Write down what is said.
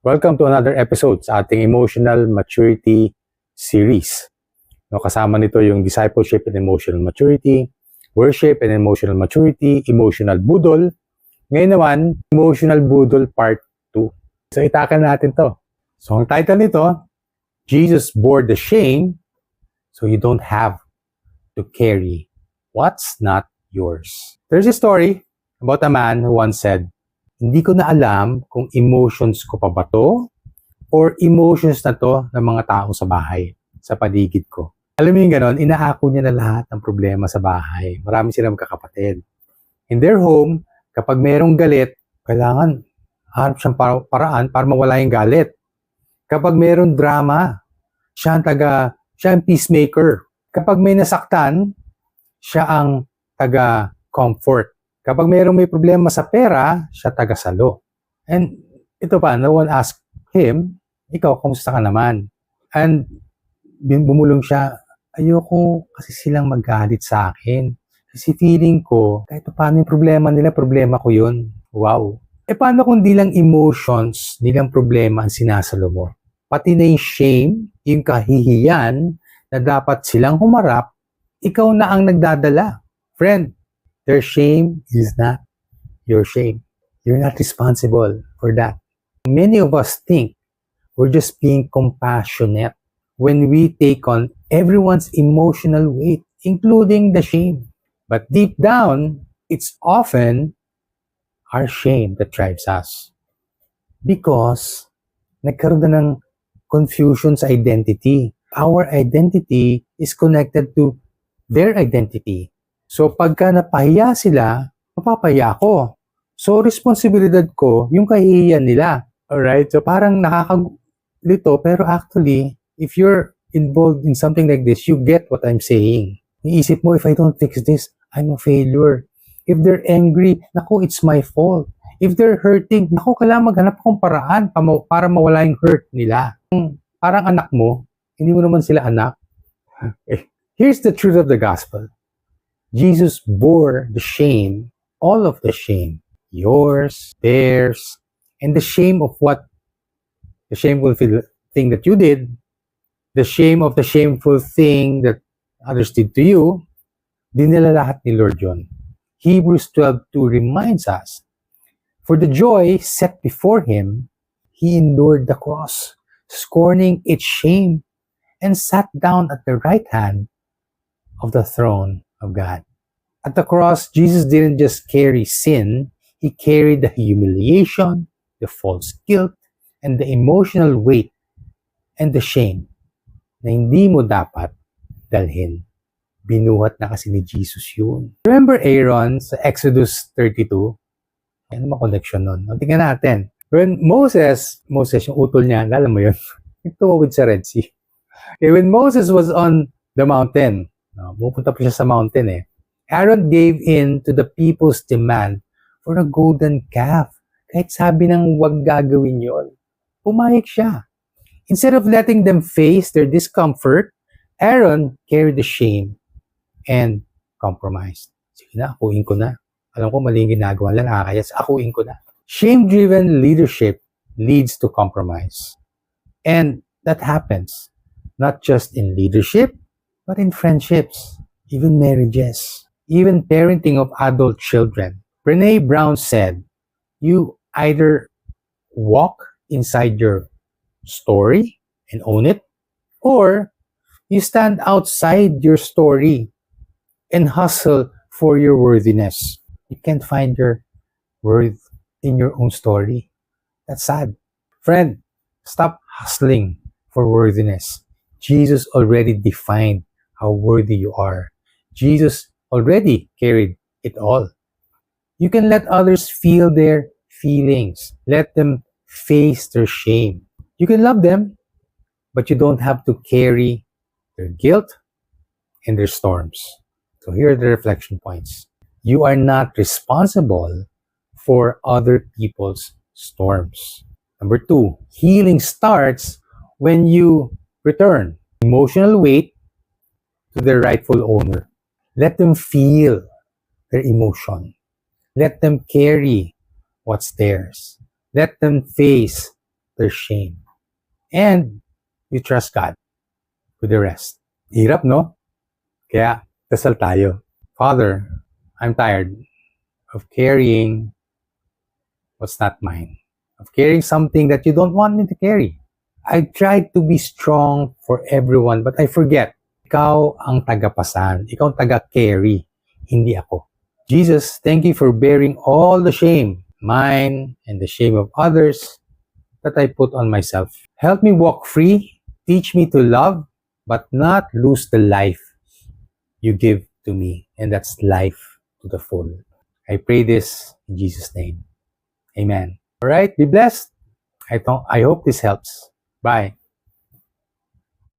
Welcome to another episode sa ating Emotional Maturity Series. Kasama nito yung Discipleship and Emotional Maturity, Worship and Emotional Maturity, Emotional Budol. Ngayon naman, Emotional Budol Part 2. So itakal natin to. So ang title nito, Jesus bore the shame so you don't have to carry what's not yours. There's a story about a man who once said, hindi ko na alam kung emotions ko pa ba to or emotions na to ng mga tao sa bahay, sa paligid ko. Alam mo yung ganon, inaako niya na lahat ng problema sa bahay. Marami silang kakapatid. In their home, kapag merong galit, kailangan hanap siyang paraan para mawala yung galit. Kapag merong drama, siya ang peacemaker. Kapag may nasaktan, siya ang taga-comfort. Kapag may problema sa pera, siya taga-salo. And ito pa, no one asked him, ikaw, kumusta ka naman? And bumulong siya, ayoko kasi silang magalit sa akin. Kasi feeling ko, kahit paano yung problema nila, problema ko yun. Wow. Paano kung di lang emotions, di lang problema ang sinasalo mo? Pati na yung shame, yung kahihiyan, na dapat silang humarap, ikaw na ang nagdadala. Friend, their shame is not your shame. You're not responsible for that. Many of us think we're just being compassionate when we take on everyone's emotional weight, including the shame. But deep down, it's often our shame that drives us. Because nagkaroon na ng confusion sa identity. Our identity is connected to their identity. So pagka napahiya sila, mapapahiya ako. So responsibilidad ko yung kahihiyan nila. Alright? So parang nakakalito, pero actually, if you're involved in something like this, you get what I'm saying. Iisip mo, if I don't fix this, I'm a failure. If they're angry, naku, it's my fault. If they're hurting, naku, kailangan maghanap akong paraan para mawala yung hurt nila. Parang anak mo, hindi mo naman sila anak. Here's the truth of the gospel. Jesus bore the shame, all of the shame, yours, theirs, and the shame of the shameful thing that you did, the shame of the shameful thing that others did to you, dinala lahat ni Lord yun. Hebrews 12:2 reminds us, for the joy set before him, he endured the cross, scorning its shame, and sat down at the right hand of the throne of God. At the cross, Jesus didn't just carry sin, he carried the humiliation, the false guilt, and the emotional weight and the shame na hindi mo dapat dalhin. Binuhat na kasi ni Jesus yun. Remember Aaron sa Exodus 32? Ano ba connection nun? Tingnan natin. When Moses, yung utol niya, alam mo yun, ituwid sa Red Sea. When Moses was on the mountain, pupunta pa siya sa mountain Aaron gave in to the people's demand for a golden calf. Kahit sabi ng wag gagawin yon, pumayag siya. Instead of letting them face their discomfort, Aaron carried the shame and compromised. Sige na, akuin ko na. Alam ko maling ginagawa lang, nakakayas, akuin ko na. Shame-driven leadership leads to compromise. And that happens not just in leadership, but in friendships, even marriages, even parenting of adult children. Brené Brown said, you either walk inside your story and own it, or you stand outside your story and hustle for your worthiness. You can't find your worth in your own story. That's sad. Friend, stop hustling for worthiness. Jesus already defined how worthy you are. Jesus already carried it all. You can let others feel their feelings. Let them face their shame. You can love them, but you don't have to carry their guilt and their storms. So here are the reflection points. You are not responsible for other people's storms. Number 2, healing starts when you return emotional weight to their rightful owner. Let them feel their emotion. Let them carry what's theirs. Let them face there's shame. And you trust God with the rest. Hirap, no? Kaya, dasal tayo. Father, I'm tired of carrying what's not mine. Of carrying something that you don't want me to carry. I try to be strong for everyone, but I forget. Ikaw ang tagapasan. Ikaw ang taga-carry. Hindi ako. Jesus, thank you for bearing all the shame, mine and the shame of others that I put on myself. Help me walk free. Teach me to love, but not lose the life you give to me. And that's life to the full. I pray this in Jesus' name. Amen. All right, be blessed. I hope this helps. Bye.